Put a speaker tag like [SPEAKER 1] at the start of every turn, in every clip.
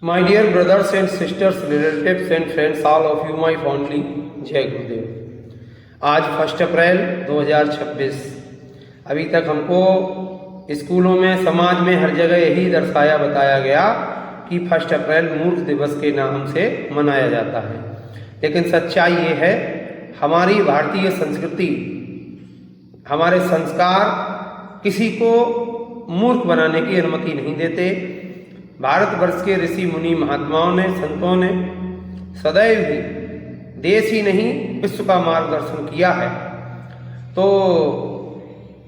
[SPEAKER 1] My dear brothers and sisters, relatives and friends, all of you, my fondly जय गुरुदेव। आज 1 अप्रैल 2026। अभी तक हमको स्कूलों में, समाज में, हर जगह यही दर्शाया बताया गया कि 1 अप्रैल मूर्ख दिवस के नाम से मनाया जाता है। लेकिन सच्चाई ये है, हमारी भारतीय संस्कृति, हमारे संस्कार किसी को मूर्ख बनाने की अनुमति नहीं देते। भारतवर्ष के ऋषि मुनि महात्माओं ने, संतों ने सदैव ही देश ही नहीं विश्व का मार्गदर्शन किया है। तो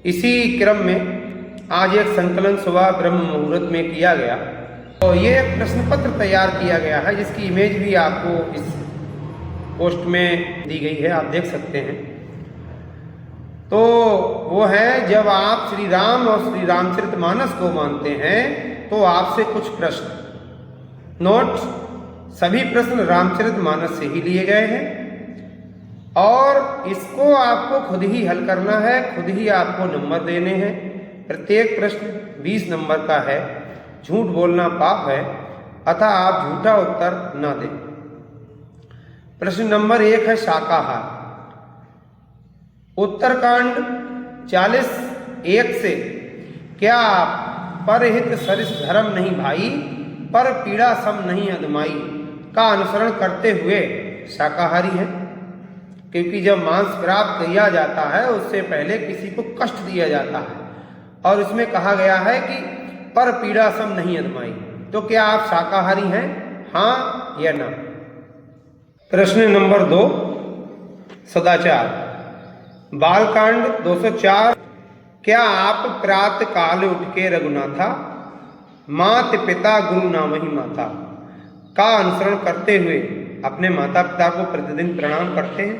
[SPEAKER 1] इसी क्रम में आज एक संकलन सुबह ब्रह्म मुहूर्त में किया गया। तो ये एक प्रश्न पत्र तैयार किया गया है, जिसकी इमेज भी आपको इस पोस्ट में दी गई है, आप देख सकते हैं। तो वो है, जब आप श्री राम और श्री रामचरितमानस को मानते हैं तो आपसे कुछ प्रश्न नोट, सभी प्रश्न रामचरितमानस से ही लिए गए हैं और इसको आपको खुद ही हल करना है, खुद ही आपको नंबर देने हैं। प्रत्येक प्रश्न 20 नंबर का है। झूठ बोलना पाप है, अतः आप झूठा उत्तर ना दें। प्रश्न नंबर 1 है शाकाहार। उत्तरकांड 40:1 से, क्या आप परहित सरिस धर्म नहीं भाई, पर पीड़ा सम नहीं अदमाई का अनुसरण करते हुए शाकाहारी है? क्योंकि जब मांस प्राप्त किया जाता है उससे पहले किसी को कष्ट दिया जाता है, और इसमें कहा गया है कि पर पीड़ा सम नहीं अदमाई। तो क्या आप शाकाहारी हैं, हाँ या ना? प्रश्न नंबर 2 सदाचार। बालकांड 204। क्या आप प्रातः काल उठ के रघुनाथा, मात पिता गुरु नामहि माता का अनुसरण करते हुए अपने माता पिता को प्रतिदिन प्रणाम करते हैं?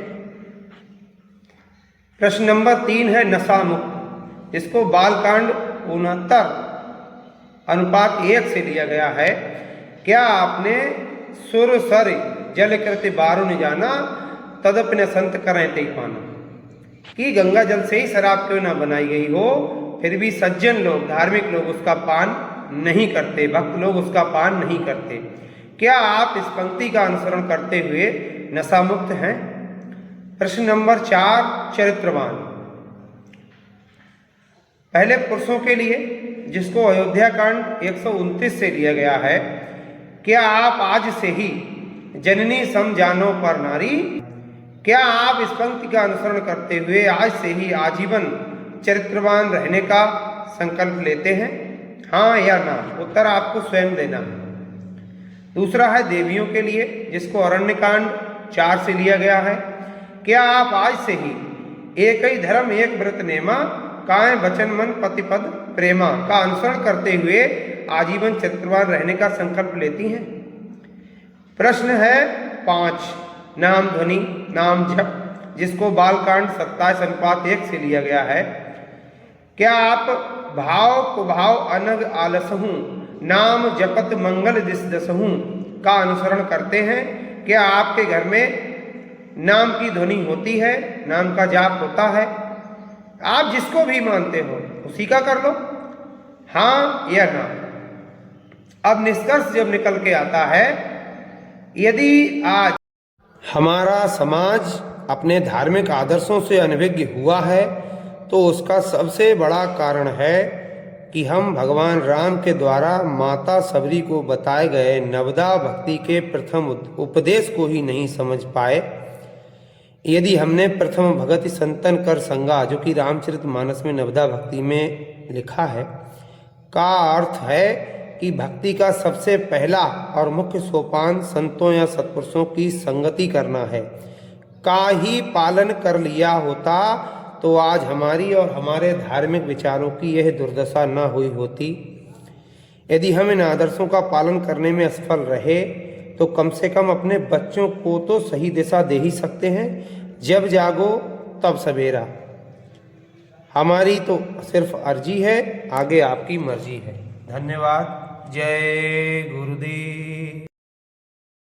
[SPEAKER 1] प्रश्न नंबर 3 है नशा मुक्त, जिसको बालकांड 69:1 से लिया गया है। क्या आपने सुर सर जल कृति बारो न जाना, तदपि न संत करें ते पाना? कि गंगा जल से ही शराब क्यों ना बनाई गई हो, फिर भी सज्जन लोग, धार्मिक लोग उसका पान नहीं करते, भक्त लोग उसका पान नहीं करते। क्या आप इस पंक्ति का अनुसरण करते हुए नशा मुक्त हैं? प्रश्न नंबर 4 चरित्रवान। पहले पुरुषों के लिए, जिसको अयोध्या कांड 129 से लिया गया है। क्या आप आज से ही जननी सम जानो पर नारी? क्या आप इस पंक्ति का अनुसरण करते हुए आज से ही आजीवन चरित्रवान रहने का संकल्प लेते हैं, हाँ या ना? उत्तर आपको स्वयं देना है। दूसरा है देवियों के लिए, जिसको अरण्यकांड 4 से लिया गया है। क्या आप आज से ही एक ही धर्म एक व्रत नेमा, काये वचन मन पतिपद प्रेमा का अनुसरण करते हुए आजीवन चरित्रवान रहने का संकल्प लेती हैं? प्रश्न है 5 नाम ध्वनि नाम जप, जिसको बालकांड 27:1 से लिया गया है। क्या आप भाव कुभाव अनग आलसहूं, नाम जपत मंगल दिस दसहूं का अनुसरण करते हैं? क्या आपके घर में नाम की ध्वनि होती है, नाम का जाप होता है? आप जिसको भी मानते हो उसी का कर लो, हाँ या ना? अब निष्कर्ष जब निकल के आता है, यदि आज हमारा समाज अपने धार्मिक आदर्शों से अनभिज्ञ हुआ है, तो उसका सबसे बड़ा कारण है कि हम भगवान राम के द्वारा माता सबरी को बताए गए नवदा भक्ति के प्रथम उपदेश को ही नहीं समझ पाए। यदि हमने प्रथम भगति संतन कर संगा, जो कि रामचरितमानस में नवदा भक्ति में लिखा है, का अर्थ है कि भक्ति का सबसे पहला और मुख्य सोपान संतों या सत्पुरुषों की संगति करना है, का ही पालन कर लिया होता तो आज हमारी और हमारे धार्मिक विचारों की यह दुर्दशा न हुई होती। यदि हम इन आदर्शों का पालन करने में असफल रहे तो कम से कम अपने बच्चों को तो सही दिशा दे ही सकते हैं। जब जागो तब सवेरा। हमारी तो सिर्फ अर्जी है, आगे आपकी मर्जी है। धन्यवाद। जय गुरुदेव।